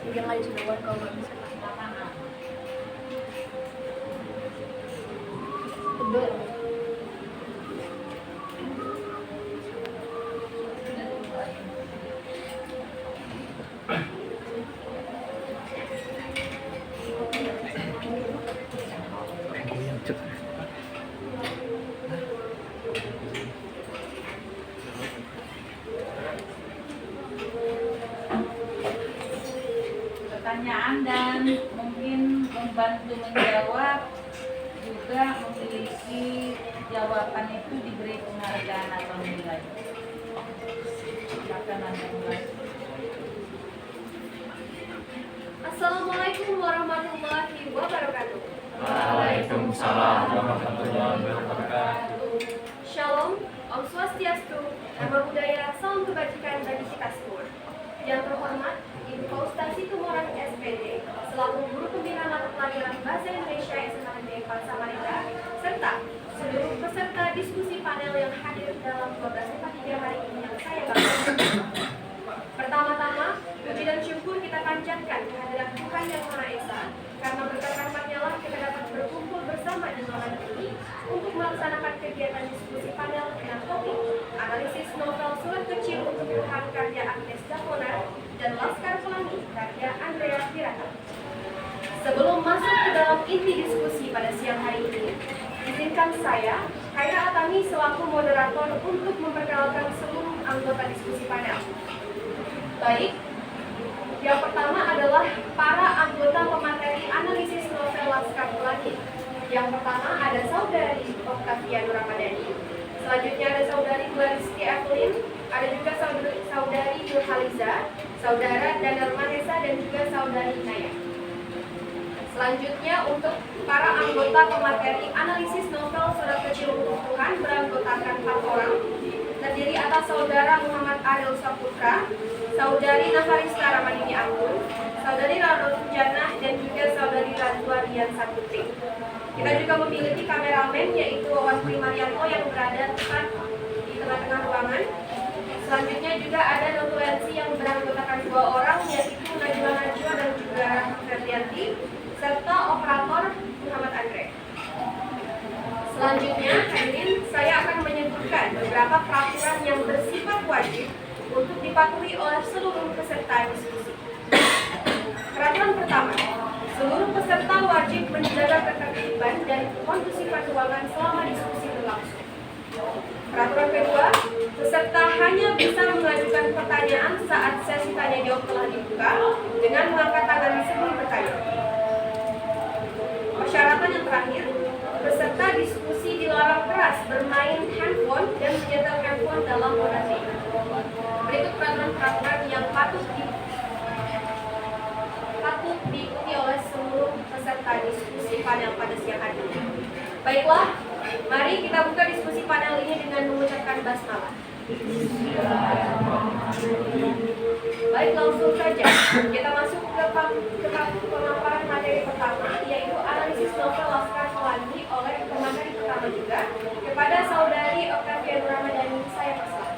Bigyan kayo sinubukan kalau nggak bisa. Betul. Pertanyaan dan mungkin membantu menjawab juga memiliki jawaban itu diberi penghargaan atau nilai. Silakan Anda mulai. Assalamualaikum warahmatullahi wabarakatuh. Waalaikumsalam warahmatullahi wabarakatuh. Shalom, Om Swastiastu, Namo Buddhaya, salam kebajikan bagi kita semua. Yang terhormat, Ibu Faustas Situmorang SPD, selaku Guru Pembina Mata Pelajaran Bahasa Indonesia SMA Negeri Samarinda, serta seluruh peserta diskusi panel yang hadir dalam 1243 hari ini yang saya banggakan. Pertama-tama, puji dan syukur kita panjatkan kehadiran Tuhan Yang Maha Esa, karena berkat rahmat-Nya lah kita dapat berkumpul bersama di malam ini untuk melaksanakan kegiatan diskusi panel dengan topik analisis novel Surat Kecil untuk Tuhan karya Agnes Dapona dan Laskar Pelangi karya Andrea Hirata. Sebelum masuk ke dalam inti diskusi pada siang hari ini, izinkan saya, Khaira Atami selaku moderator untuk memperkenalkan seluruh anggota diskusi panel. Baik, yang pertama adalah para anggota pemateri analisis novel Laskar Pelangi. Yang pertama ada Saudari Octavia Nur Ramadhani, selanjutnya ada Saudari Glariski Evelyn, ada juga Saudari Nur Haliza, Saudara Dandar Mahesa, dan juga Saudari Naya. Selanjutnya untuk para anggota pemateri analisis novel Surat Kecil untuk Tuhan beranggotakan 4 orang, terdiri atas Saudara Muhammad Adil Saputra, Saudari Nafarista Ramadini Anggun, Saudari Rano Janah, dan juga Saudari Razwa Dian Saputri. Kita juga memiliki kameramen yaitu Wawan Primarianto yang berada tepat di tengah-tengah ruangan. Selanjutnya juga ada notulensi yang beranggotakan 2 orang yaitu Najwa Najwa dan juga Ferdianti, serta operator Muhammad Andre. Selanjutnya, hadirin, saya akan menyebutkan beberapa peraturan yang bersifat wajib untuk dipatuhi oleh seluruh peserta diskusi. Peraturan pertama, seluruh peserta wajib menjaga ketertiban dan kondusifan ruangan selama diskusi berlangsung. Peraturan kedua, peserta hanya bisa mengajukan pertanyaan saat sesi tanya jawab telah dibuka dengan mengangkat tangan sebelum bertanya. Persyaratan yang terakhir, peserta diskusi dilarang keras bermain handphone dan menyetel handphone dalam durasi. Berikut peraturan-peraturan yang patut diikuti oleh seluruh peserta diskusi panel pada siang hari ini. Baiklah, mari kita buka diskusi panel ini dengan mengucapkan basmalah. Baik, langsung saja kita masuk ke pemaparan materi pertama, yaitu analisis novel Laskar Pelangi oleh pemateri pertama juga kepada Saudari Octavia Nur Ramadhani. Saya persilakan.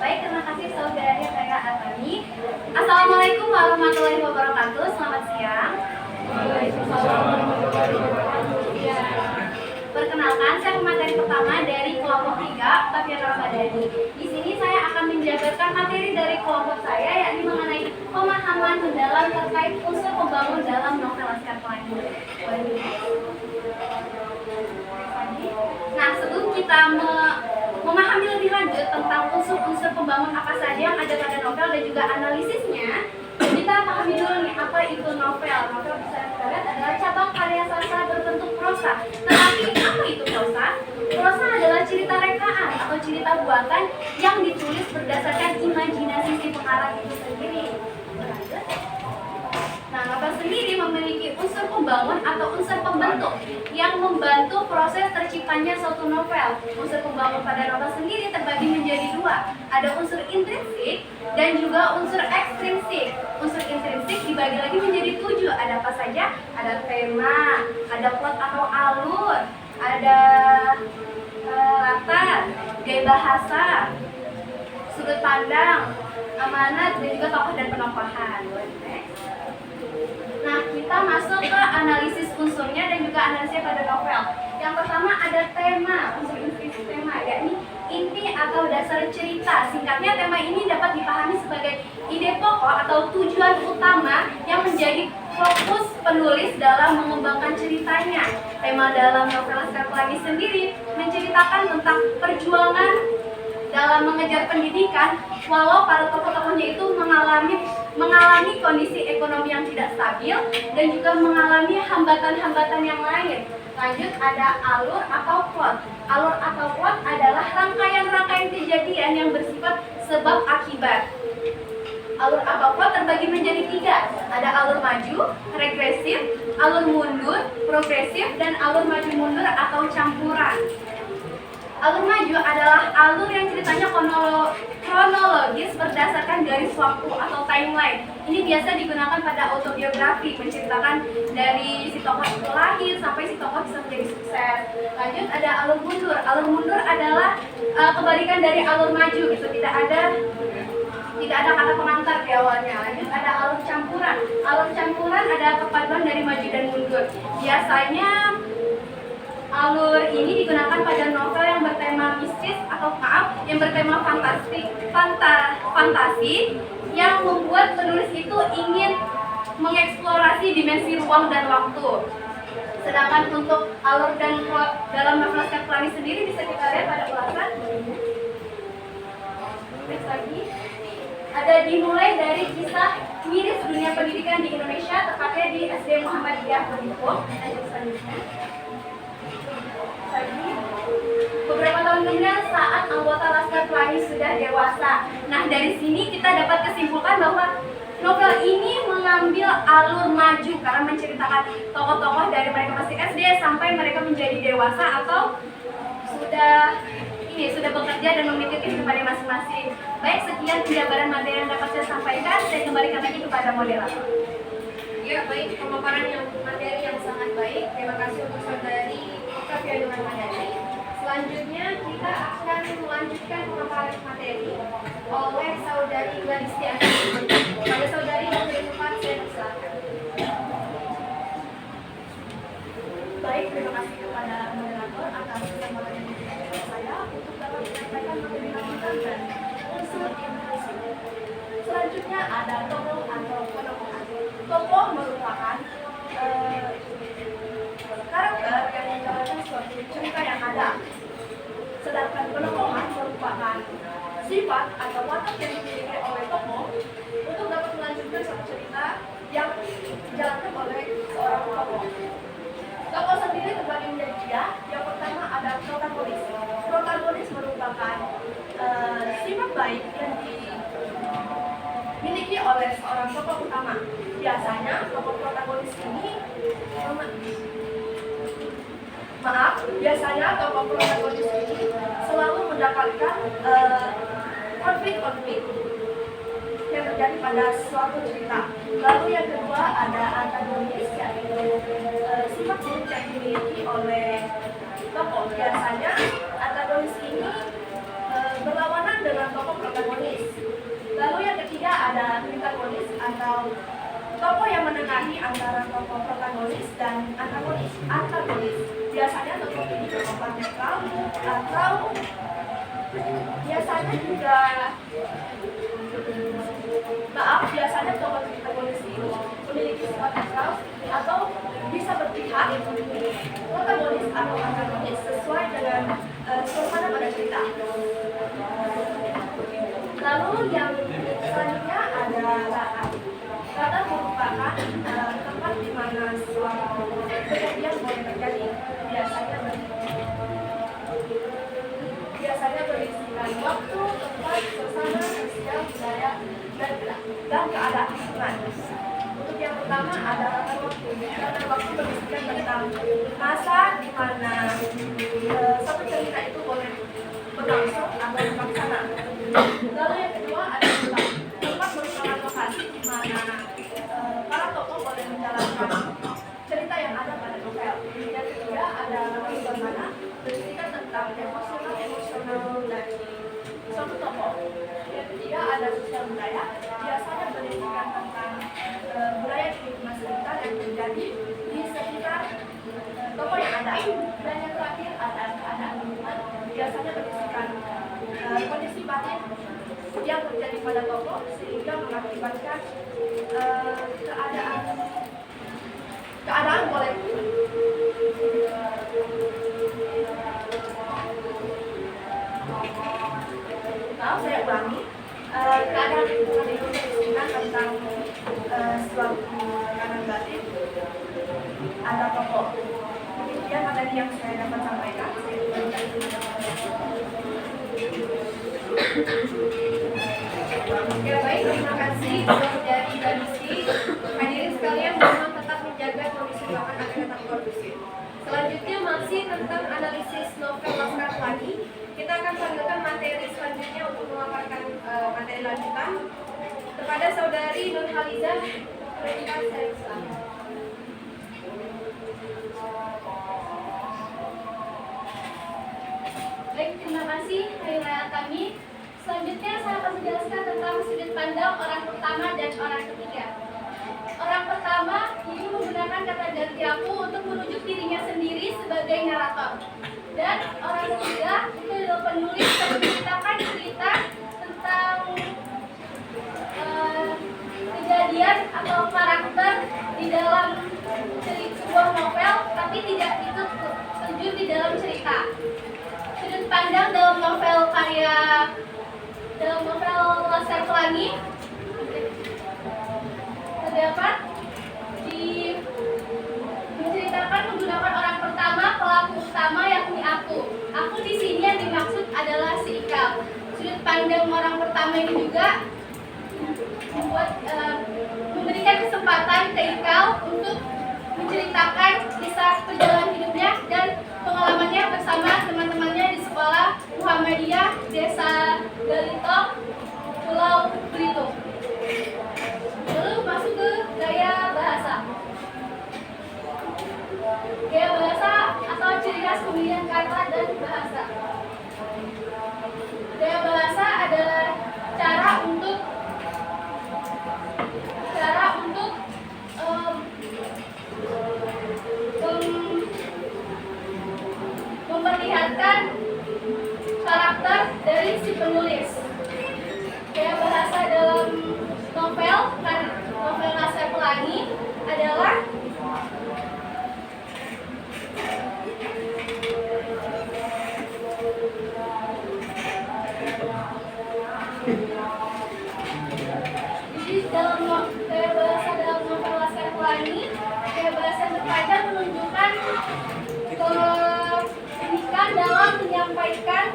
Baik, terima kasih Saudari Khaira Atami. Assalamualaikum warahmatullahi wabarakatuh. Selamat siang. Waalaikumsalam warahmatullahi wabarakatuh. Perkenalkan, saya pemateri pertama dari kelompok 3, Octavia Nur Ramadhani. Di sini saya akan menjabarkan materi dari kelompok saya, yakni mengenai pemahaman mendalam terkait unsur pembangun dalam novel Laskar Pelangi. Nah, sebelum kita memahami lebih lanjut tentang unsur-unsur pembangun apa saja yang ada pada novel dan juga analisisnya, kita pahami dulu nih apa itu novel. Novel bisa kita lihat adalah cabang karya sastra berbentuk prosa. Tetapi apa itu prosa? Prosa adalah cerita rekaan atau cerita buatan yang ditulis berdasarkan imajinasi si pengarang itu sendiri. Nah, novel sendiri memiliki unsur pembangun atau unsur pembentuk yang membantu proses terciptanya suatu novel. Unsur pembangun pada novel sendiri terbagi menjadi 2. Ada unsur intrinsik dan juga unsur ekstrinsik. Unsur intrinsik dibagi lagi menjadi 7. Ada apa saja? Ada tema, ada plot atau alur, ada latar, gaya bahasa, sudut pandang, amanat, dan juga tokoh dan penokohan. Nah, kita masuk ke analisis unsurnya dan juga analisis pada novel. Yang pertama ada tema, unsur inti tema, yakni inti atau dasar cerita. Singkatnya, tema ini dapat dipahami sebagai ide pokok atau tujuan utama yang menjadi fokus penulis dalam mengembangkan ceritanya. Tema dalam novel Laskar Pelangi sendiri menceritakan tentang perjuangan dalam mengejar pendidikan, walau para tokoh-tokohnya itu mengalami kondisi ekonomi yang tidak stabil dan juga mengalami hambatan-hambatan yang lain. Lanjut, ada alur atau plot. Alur atau plot adalah rangkaian-rangkaian kejadian yang bersifat sebab akibat. Alur atau plot terbagi menjadi 3. Ada alur maju, regresif, alur mundur, progresif, dan alur maju mundur atau campuran. Alur maju adalah alur yang ceritanya kronologis berdasarkan garis waktu atau timeline. Ini biasa digunakan pada autobiografi, menceritakan dari si tokoh itu lahir sampai si tokoh bisa menjadi sukses. Lanjut, ada alur mundur. Alur mundur adalah kebalikan dari alur maju, itu tidak ada kata pengantar di awalnya. Lanjut, ada alur campuran. Alur campuran ada perpaduan dari maju dan mundur. Biasanya alur ini digunakan pada novel yang bertema mistis yang bertema fantasi yang membuat penulis itu ingin mengeksplorasi dimensi ruang dan waktu. Sedangkan untuk alur dan plot dalam novel Laskar Pelangi sendiri bisa kita lihat pada ulasan. Next lagi. Ada dimulai dari kisah miris dunia pendidikan di Indonesia, tepatnya di SD Muhammadiyah Belitung. Lanjut selanjutnya. Beberapa tahun kemudian saat anggota Laskar Pelangi sudah dewasa. Nah, dari sini kita dapat kesimpulkan bahwa novel ini mengambil alur maju karena menceritakan tokoh-tokoh dari mereka masih SD sampai mereka menjadi dewasa atau sudah bekerja dan memiliki kehidupan masing-masing. Baik, sekian penjabaran materi yang dapat saya sampaikan. Saya kembalikan lagi kepada moderator. Ya, baik, pemaparan materi yang sangat baik. Terima kasih untuk saudari Oktaviani Ramadhani. Selanjutnya kita akan melanjutkan pemaparan materi oleh saudari Gladys Tiasari. Pada saudari waktu yang tepat, saya persilakan. Baik, terima kasih kepada moderator atas kesempatan yang diberikan kepada saya untuk dapat menyampaikan materi lanjutan dan unsur introduksi. Selanjutnya ada tokoh atau penokohan. Tokoh merupakan karakter yang menjalankan suatu cerita yang ada. Sedangkan penokohan merupakan sifat atau watak yang dimiliki oleh tokoh untuk dapat melanjutkan suatu cerita yang dijalankan oleh seorang tokoh. Tokoh sendiri terbagi menjadi 3. Yang pertama ada protagonis. Protagonis merupakan sifat baik yang dimiliki oleh seorang tokoh utama. Biasanya tokoh protagonis ini selalu mendapatkan konflik-konflik yang terjadi pada suatu cerita. Lalu yang kedua ada antagonis, yaitu sifat buruk yang dimiliki oleh tokoh. Biasanya antagonis ini berlawanan dengan tokoh protagonis. Lalu yang ketiga ada antagonis atau tokoh yang menengahi antara tokoh protagonis dan antagonis. Biasanya tokoh ini bersifat netral atau biasanya tokoh protagonis ini memiliki sifat netral atau bisa berpihak protagonis atau antagonis sesuai dengan suasana pada cerita. Lalu yang selanjutnya ada latar. Latar merupakan tempat di mana suatu kejadian boleh terjadi. Biasanya berisikan waktu, tempat, suasana, sosial, budaya, dan keadaan lingkungan. Untuk yang pertama ada latar waktu. Latar waktu berisikan tentang masa di mana satu cerita itu boleh berlangsung atau terlaksana. Lalu yang kedua ada tempat. Tempat merupakan lokasi di mana para tokoh boleh menjalankan cerita yang ada pada novel. Yang ketiga ada bagaimana berisikan tentang emosional dari suatu tokoh. sosial budaya biasanya berisikan tentang budaya di lingkungan sekitar yang terjadi di sekitar toko yang ada. Dan yang terakhir ada keadaan lingkungan biasanya berisikan kondisi batin yang terjadi pada toko sehingga mengakibatkan keadaan kolektif. Nah, saya ulangi, keadaan lingkungan itu berisikan tentang suatu keadaan batin, ada toko. Demikian materi yang saya dapat sampaikan. Ya baik, terima kasih dari Danisi. Hadirin sekalian, mohon tetap menjaga kondisi ruangan agar tetap kondusif. Selanjutnya masih tentang analisis novel Laskar Pelangi. Kita akan panggilkan materi selanjutnya untuk memaparkan materi lanjutan kepada saudari Nur Halizah. Perintah saya silakan. Baik, terima kasih Haila kami. Selanjutnya saya akan menjelaskan tentang sudut pandang orang pertama dan orang ketiga. Orang pertama ini menggunakan kata ganti aku untuk merujuk dirinya sendiri sebagai narator. Dan orang ketiga itu adalah penulis yang menceritakan cerita tentang kejadian atau karakter di dalam sebuah novel, tapi tidak ikut terjun di dalam cerita. Sudut pandang dalam novel Laskar Pelangi terdapat menceritakan menggunakan orang pertama, pelaku utama yakni aku. Aku di sini yang dimaksud adalah si Ikal. Sudut pandang orang pertama ini juga memberikan kesempatan ke Ikal untuk menceritakan kisah perjalanan hidupnya dan pengalamannya bersama teman-temannya di sekolah Muhammadiyah Desa Galitong, Pulau Belitung. Lalu masuk ke gaya bahasa. Gaya bahasa atau ciri khas pemilihan kata dan bahasa. Gaya bahasa adalah cara untuk memperlihatkan karakter dari si penulis. Gaya bahasa dalam novel Laskar Pelangi adalah gaya bahasa dalam novel Laskar Pelangi, gaya bahasa yang terpadu menunjukkan keunikan dalam menyampaikan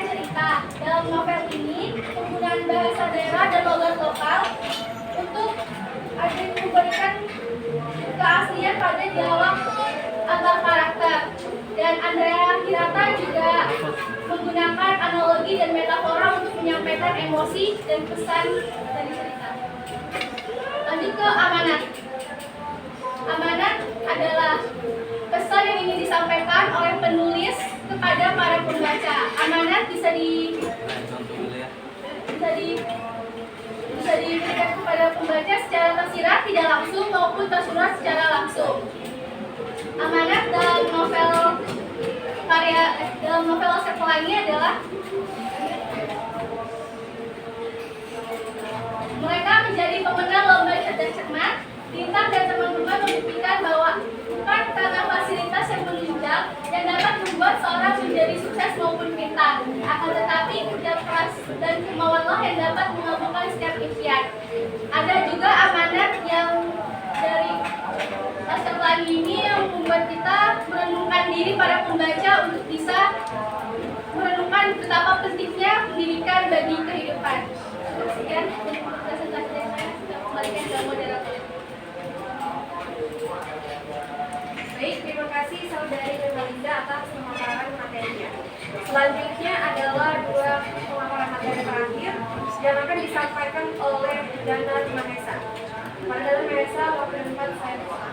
cerita. Dalam novel ini, penggunaan bahasa daerah dan logat lokal untuk memberikan keaslian pada dialog antar karakter. Dan Andrea Hirata juga menggunakan analogi dan metafora untuk menyampaikan emosi dan pesan dari cerita. Lanjut ke amanat. Amanat adalah pesan yang ingin disampaikan oleh penulis kepada para pembaca. Amanat bisa diberikan kepada pembaca secara tersirat tidak langsung maupun tersurat secara langsung. Amanat dalam novel Laskar Pelangi adalah mereka menjadi pemenang lomba cerdas cermat. Lintang dan teman-teman membuktikan bahwa bukan karena fasilitas yang menunjang yang dapat membuat seorang menjadi sukses maupun pintar, akan tetapi kerja keras dan kemauanlah yang dapat mengabulkan setiap impian. Ada juga amanat yang dari Laskar Pelangi ini yang membuat kita merenungkan diri para pembaca untuk bisa merenungkan betapa pentingnya pendidikan bagi kehidupan. Sekian presentasi dari saya, saya kembalikan ke moderator. Baik, terima kasih saudari Nurhaliza atas pemaparan materinya. Selanjutnya adalah dua pemaparan materi terakhir yang akan disampaikan oleh Dana Mahesa. Pada Dana Mahesa, waktu depan saya bersoal.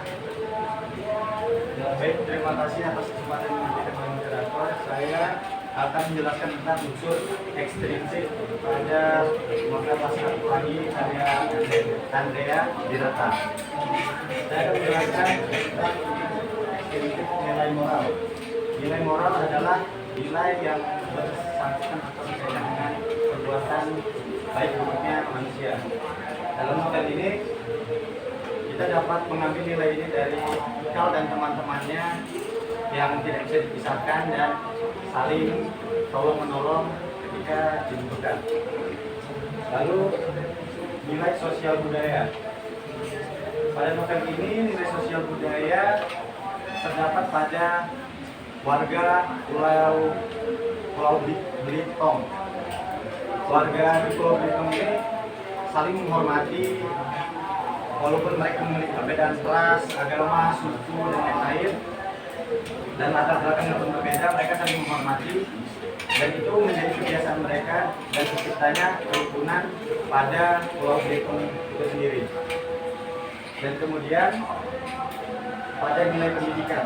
Baik, terima kasih atas kesempatan yang diberikan oleh moderator. Saya akan menjelaskan tentang unsur ekstrinsik pada novel pasca lagi karya Andrea Dirata. Saya akan menjelaskan tentang ekstrinsik nilai moral. Nilai moral adalah nilai yang bersangkutan atau berkaitan dengan perbuatan baik buruknya manusia. Dalam novel ini kita dapat mengambil nilai ini dari Ikal dan teman-temannya yang tidak bisa dipisahkan dan saling tolong menolong ketika dibutuhkan. Lalu nilai sosial budaya. Pada novel ini nilai sosial budaya terdapat pada warga Pulau Belitung. Warga di Pulau Belitung ini saling menghormati walaupun mereka memiliki perbedaan ras, agama, suku, dan lain-lain, dan latar belakang yang pun berbeda, mereka saling menghormati, dan itu menjadi kebiasaan mereka dan terciptanya kerukunan pada Pulau Belitung itu sendiri. Dan kemudian pada nilai pendidikan.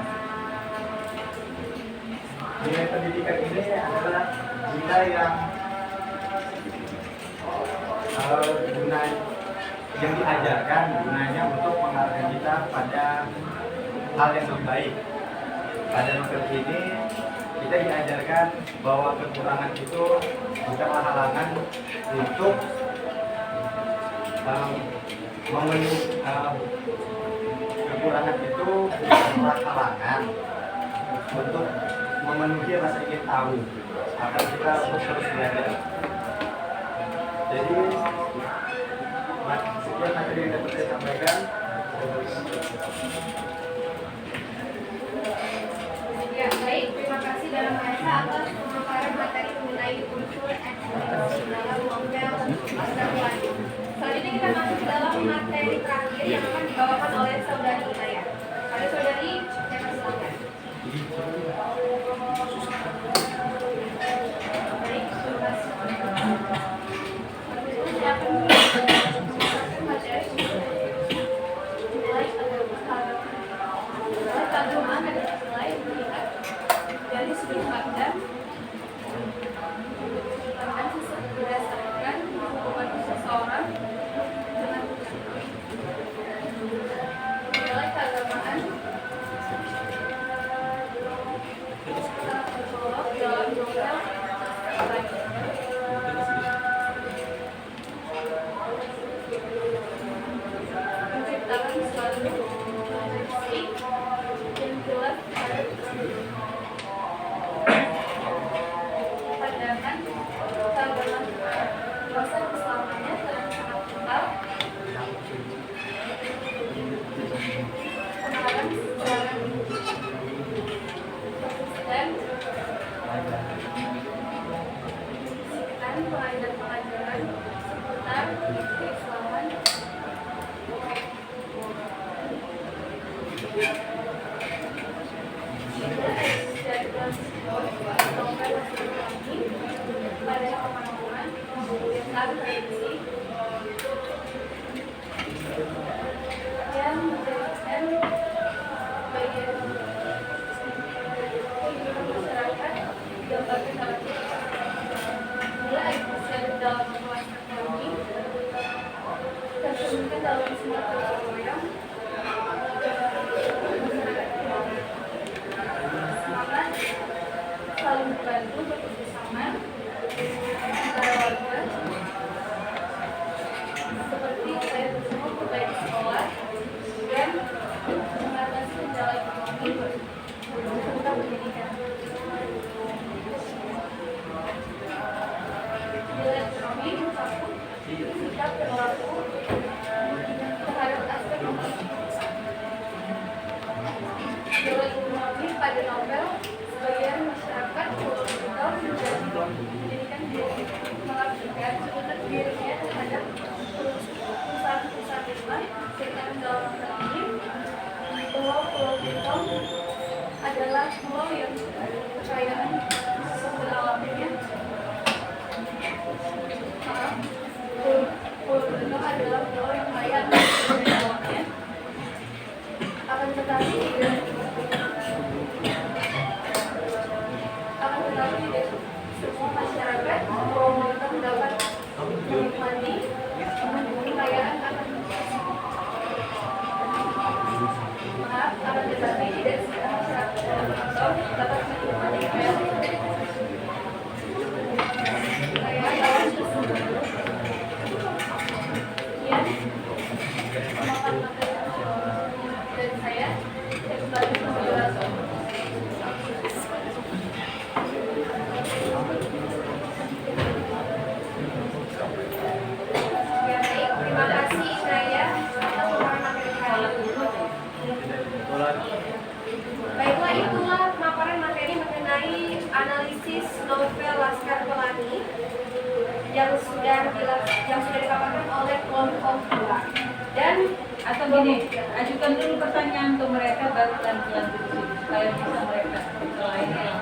Nilai pendidikan ini adalah nilai yang yang diajarkan gunanya untuk mengarahkan kita pada hal yang lebih baik. Pada novel ini kita diajarkan bahwa kekurangan itu bukanlah halangan untuk memenuhi kekurangan itu bukanlah halangan untuk memenuhi rasa ingin tahu agar kita untuk terus belajar. Jadi sekian materi yang dapat saya sampaikan. Ya, baik. Terima kasih dalam Maesa atas pemaparan materi mengenai unsur ekstrinsik dalam novel Astagfirullahaladzim. Selanjutnya kita masuk ke dalam materi terakhir yang akan dibawakan oleh saudari Inaya. Pada saudari, saya persilakan. Baik, terima kasih. Saya akan membacakan materi nilai keagamaan adalah nilai melihat dari sudut pandang berdasarkan hubungan seseorang dengan nilai keagamaan tergolong dalam novel menciptakan suatu konsepsi yang jelas pada pandangan keagamaan proses keselamatannya sangat kental pemahaman secara konsisten dan pengajaran-pengajaran seputar keislaman dari novel ini pada pemahaman tentang tradisi yang menjadikan bagian kehidupan masyarakat digambarkan dalam nilai eksistensial dalam novel ini tercerminkan dalam semua program semangat saling membantu bekerjasama antara warga seperti saya bersama perbaiki sekolah dan mengatasi kendala ekonomi tentang pendidikan. Nilai ekonomi mencakup sikap perilaku terhadap aspek nilai ekonomi pada novel sebagian masyarakat Pulau Belitung menjadikan diri mengabdikan seluruh dirinya terhadap perusahaan-perusahaan Islam sehingga dalam novel ini Pulau Belitung adalah pulau yang kekayaan sumber alamnya. Pulau Belitung adalah pulau yang kaya sumber alamnya. Akan tetapi Ya baik, terima kasih Naya atas pemaparan materi hari ini. Kebetulan Baiklah, itulah pemaparan materi mengenai analisis novel Laskar Pelangi yang sudah dipaparkan oleh kelompok 2. Dan Atau gini, ajukan dulu pertanyaan ke mereka baru lanjut supaya bisa mereka lainnya.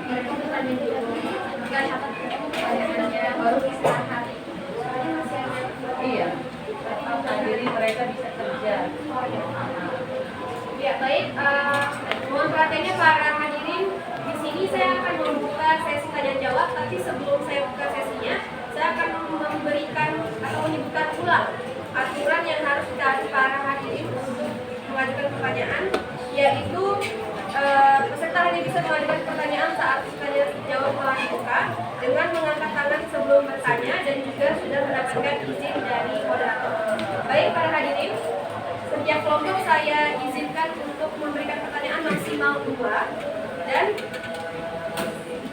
Mereka bertanya juga nggak dapat pertanyaannya baru istirahat. Soalnya masih ada. Iya. Jadi mereka bisa kerja. ya baik, mohon perhatiannya para hadirin. Di sini saya akan membuka sesi tanya jawab, tapi sebelum saya buka sesinya, saya akan memberikan atau menyebutkan ulang aturan yang harus ditaati para hadirin untuk mengajukan pertanyaan, yaitu peserta hanya bisa mengajukan pertanyaan saat tanya jawab telah dibuka dengan mengangkat tangan sebelum bertanya dan juga sudah mendapatkan izin dari moderator. Baik para hadirin, setiap kelompok saya izinkan untuk memberikan pertanyaan maksimal 2, dan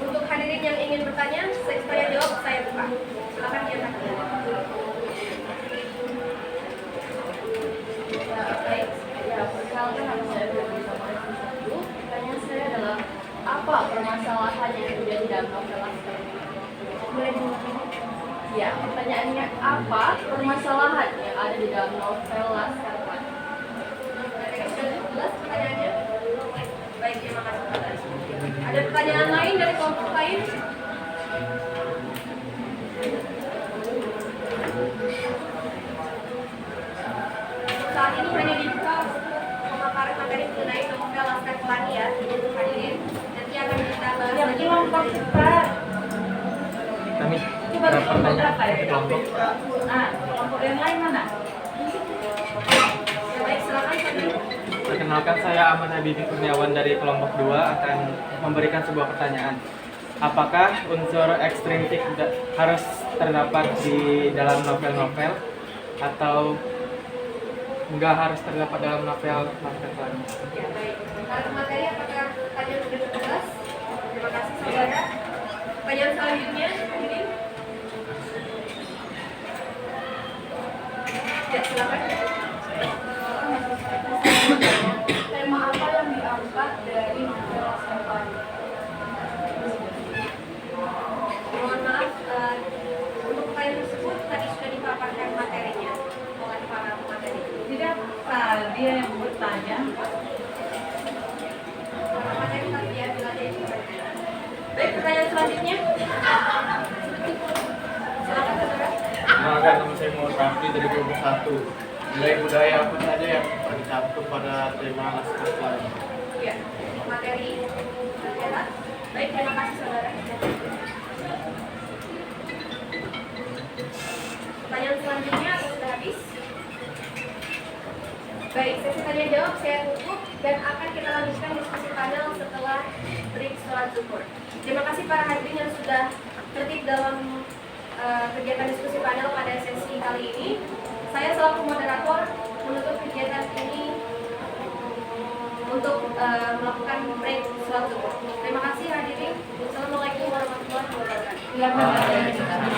untuk hadirin yang ingin bertanya, saya jawab, saya buka. Silakan diangkat tangan. Baik, ya perkenalkan nama saya Febri Samari Susadu. Pertanyaan saya adalah apa permasalahan yang terjadi dalam novel Laskar Pelangi? Boleh diulangi? Ya, pertanyaannya apa permasalahan yang ada di dalam novel Laskar Pelangi? Sudah jelas pertanyaannya? Baik, terima kasih. Ada pertanyaan lain dari kelompok lain? Saat ini hanya dibuka pemaparan materi mengenai novel Laskar Pelangi ya, untuk hadirin. Nanti akan kita bahas Yang lagi. kelompok kita kami coba kelompok berapa ya? kelompok Nah, kelompok yang lain mana? Ya baik, silakan Fadli. Perkenalkan, saya Ahmad Habibi Kurniawan dari kelompok 2 akan memberikan sebuah pertanyaan. Apakah unsur ekstrintik harus terdapat di dalam novel-novel atau enggak harus terdapat dalam novel Laskar Pelangi? Ya baik. Untuk materi apakah pertanyaan sudah jelas? Terima kasih saudara. Pertanyaan selanjutnya, hadirin. Ya silakan. Tema apa yang diangkat dari novel Laskar Pelangi? Mohon maaf, untuk pertanyaan tersebut tadi sudah dipaparkan materinya oleh para pemateri. Tidak, dia yang bertanya. Para materi tadi ya, bila ada yang bertanya. Baik, pertanyaan selanjutnya. Silakan saudara. Perkenalkan, nama saya Muhammad Rafli dari kelompok 1. Nilai budaya apa saja yang tercantum pada tema Laskar Pelangi? Ya, materi sejarah. Baik, terima kasih saudara. Pertanyaan selanjutnya atau sudah habis? Baik, sesi tanya jawab saya tutup dan akan kita lanjutkan diskusi panel setelah break sholat zuhur. Terima kasih para hadirin yang sudah tertib dalam kegiatan diskusi panel pada sesi kali ini. Saya selaku moderator menutup kegiatan ini untuk melakukan break sholat zuhur. Terima kasih hadirin. Wassalamualaikum warahmatullahi wabarakatuh. Silakan.